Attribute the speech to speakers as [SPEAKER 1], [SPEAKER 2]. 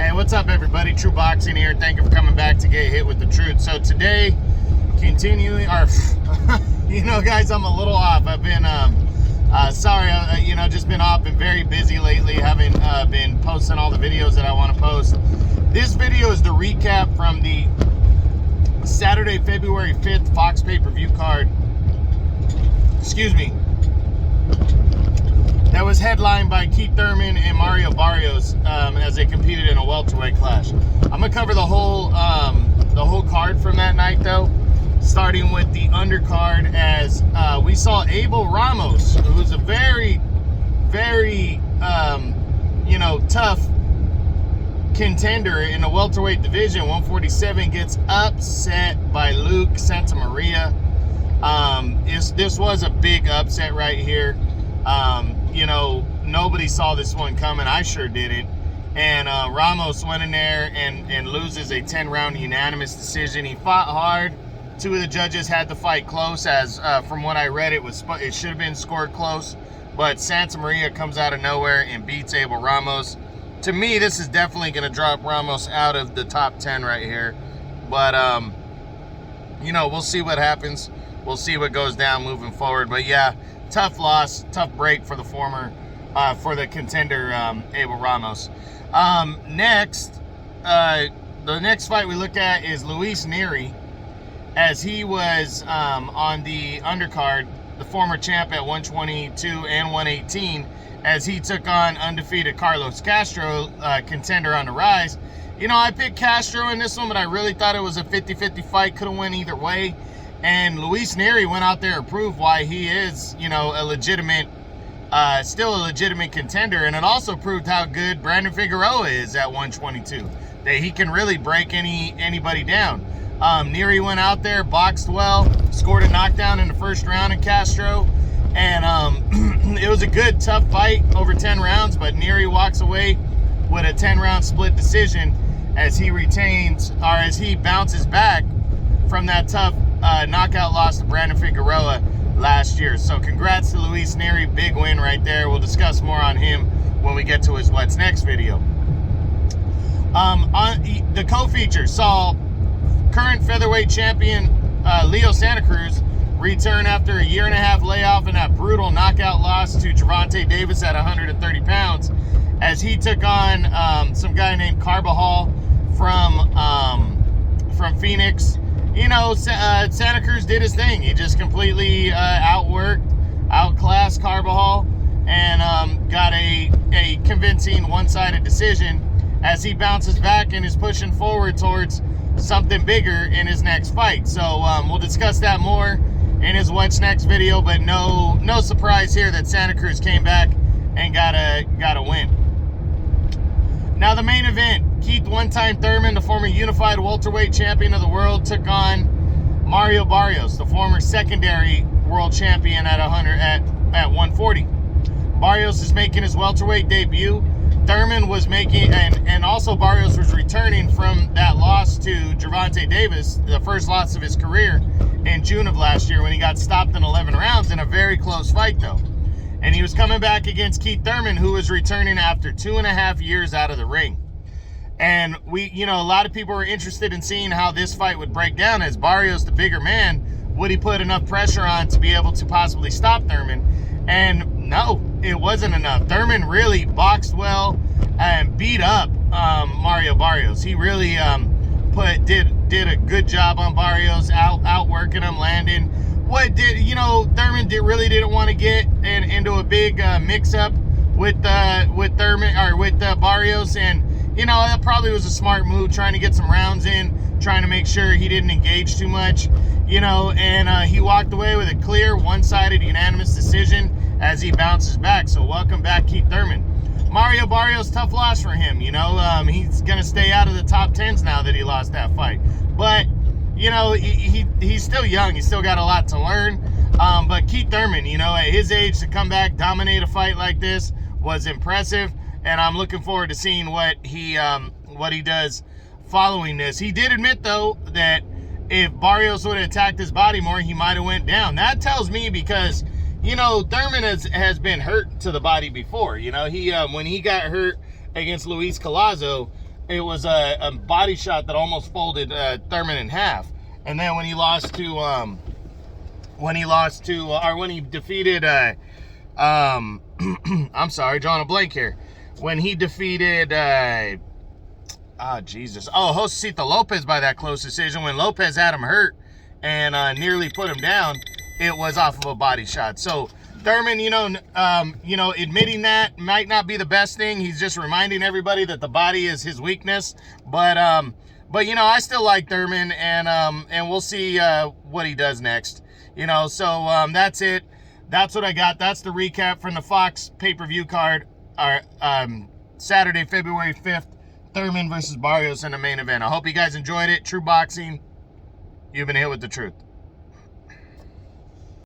[SPEAKER 1] Hey, what's up, everybody? True Boxing here. Thank you for coming back to get hit with the truth. So today, continuing our, guys, I'm a little off. I've been, sorry, just been off, been very busy lately. Haven't been posting all the videos that I want to post. This video is the recap from the Saturday, February 5th Fox pay-per-view card. Excuse me. That was headlined by Keith Thurman and Mario Barrios as they competed in a welterweight clash. I'm gonna cover the whole card from that night, though, starting with the undercard as we saw Abel Ramos, who's a very, very tough contender in the welterweight division. 147 gets upset by Luke Santamaria. This was a big upset right here. Nobody saw this one coming. I sure didn't. And Ramos went in there and loses a 10-round unanimous decision. He fought hard. Two of the judges had the fight close, as from what I read, it should have been scored close. But Santamaria comes out of nowhere and beats Abel Ramos. To me, this is definitely going to drop Ramos out of the top 10 right here. But, we'll see what happens. We'll see what goes down moving forward. But, yeah, tough loss, tough break for the for the contender, Abel Ramos. Next, the next fight we look at is Luis Nery, as he was on the undercard, the former champ at 122 and 118, as he took on undefeated Carlos Castro, contender on the rise. I picked Castro in this one, but I really thought it was a 50-50 fight. Could have went either way. And Luis Nery went out there and proved why he is, a legitimate, still a legitimate contender. And it also proved how good Brandon Figueroa is at 122, that he can really break anybody down. Nery went out there, boxed well, scored a knockdown in the first round in Castro. And it was a good, tough fight over 10 rounds, but Nery walks away with a 10-round split decision as he bounces back from that tough knockout loss to Brandon Figueroa last year. So congrats to Luis Nery, big win right there. We'll discuss more on him when we get to his What's Next video. On the co-feature saw current featherweight champion Leo Santa Cruz return after a year-and-a-half layoff in that brutal knockout loss to Gervonta Davis at 130 pounds, as he took on some guy named Carbajal from Phoenix. Santa Cruz did his thing. He just completely outclassed Carbajal and got a convincing one-sided decision as he bounces back and is pushing forward towards something bigger in his next fight. So we'll discuss that more in his What's Next video, but no surprise here that Santa Cruz came back and got a win. Now the main event, Keith one-time Thurman, the former unified welterweight champion of the world, took on Mario Barrios, the former secondary world champion at 140. Barrios is making his welterweight debut. Thurman was making, and also Barrios was returning from that loss to Gervonta Davis, the first loss of his career in June of last year when he got stopped in 11 rounds in a very close fight, though. And he was coming back against Keith Thurman, who was returning after 2.5 years out of the ring. And a lot of people were interested in seeing how this fight would break down, as Barrios, the bigger man, would he put enough pressure on to be able to possibly stop Thurman? And no, it wasn't enough. Thurman really boxed well and beat up Mario Barrios. He really did a good job on Barrios, outworking him, landing. Thurman really didn't want to get into a big mix-up with Thurman or with Barrios, and that probably was a smart move, trying to get some rounds in, trying to make sure he didn't engage too much, and he walked away with a clear, one-sided, unanimous decision as he bounces back. So welcome back, Keith Thurman. Mario Barrios, tough loss for him. He's gonna stay out of the top 10s now that he lost that fight, but he's still young. He's still got a lot to learn. But Keith Thurman, at his age, to come back, dominate a fight like this was impressive. And I'm looking forward to seeing what he does following this. He did admit, though, that if Barrios would have attacked his body more, he might have went down. That tells me, because Thurman has been hurt to the body before. He when he got hurt against Luis Collazo, it was a body shot that almost folded Thurman in half. And then when he defeated, I'm sorry, drawing a blank here. When he defeated, Josecito Lopez by that close decision, when Lopez had him hurt and nearly put him down, it was off of a body shot. So Thurman, admitting that might not be the best thing. He's just reminding everybody that the body is his weakness. But I still like Thurman, and we'll see what he does next. So that's it. That's what I got. That's the recap from the Fox pay-per-view card. Saturday, February 5th, Thurman versus Barrios in the main event. I hope you guys enjoyed it. True Boxing, you've been hit with the truth.